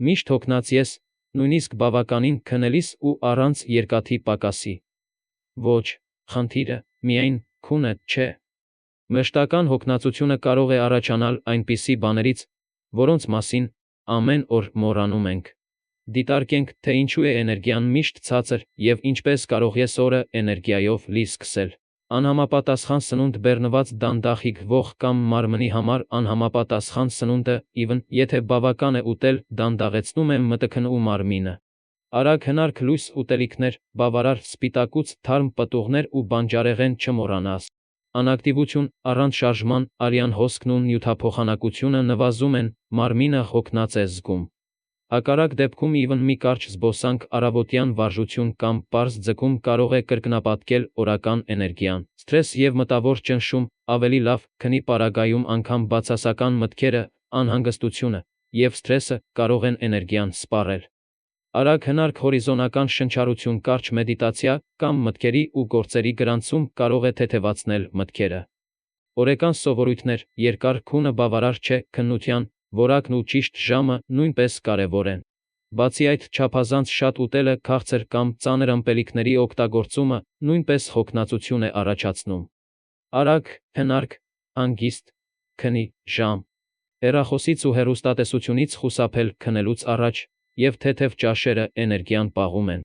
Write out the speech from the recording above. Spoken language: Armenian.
Միշտ հոգնած ես, նույնիսկ բավականին քնելիս ու առանց երկաթի պակասի։ Ոչ, խնդիրը միայն քունը չէ։ Մշտական հոգնածությունը կարող է առաջանալ այնպիսի բաներից, որոնց մասին ամեն օր մոռանում ենք։ Դիտարկենք, թե ինչու է էներգիան միշտ ցածր և ինչպես կարող ես օրը էներգիայով լի սկսել։ Անհամապատասխան սնունդ բեռնված դանդաղ ոգ կամ մարմնի համար անհամապատասխան սնունդը, եթե բավական է ուտել, դանդաղեցնում է մտքն ու մարմինը։ Արագ հնարք լույս ուտելիքներ, բավարար սպիտակուց թարմ պտուղներ ու բանջարեղեն չմոռանաս։ Անակտիվություն, առանց շարժման, արյան հոսքն ու նյութափոխանակությունը նվազում են, մարմինը հոգնած է զգում։ Հակառակ դեպքում մի կարճ զբոսանք, առավոտյան վարժություն կամ պարզ ձգում կարող է կրկնապատկել օրական էներգիան։ Սթրես և մտավոր ճնշում, ավելի լավ, քնի պարագայում անգամ բացասական մտքերը, անհանգստությունը և սթրեսը կարող են էներգիան սպառել։ Արագ հնարք, հորիզոնական շնչառություն, կարճ մեդիտացիա կամ մտքերի ու գործերի գրանցում կարող է թեթևացնել մտքերը։ Օրեկան սովորույթներ, երկար քունը բավարար չէ, քննության որակն ու ճիշտ ժամը նույնպես կարևոր են։ Բացի այդ, չափազանց շատ ուտելը, քաղցր կամ ծանր ըմպելիքների օգտագործումը նույնպես հոգնածություն է առաջացնում։ Արագ հնարք, հանգիստ քնի ժամ։ Հեռախոսից ու հեռուստատեսությունից խուսափել քնելուց առաջ և թեթև ճաշերը էներգիան պահում են։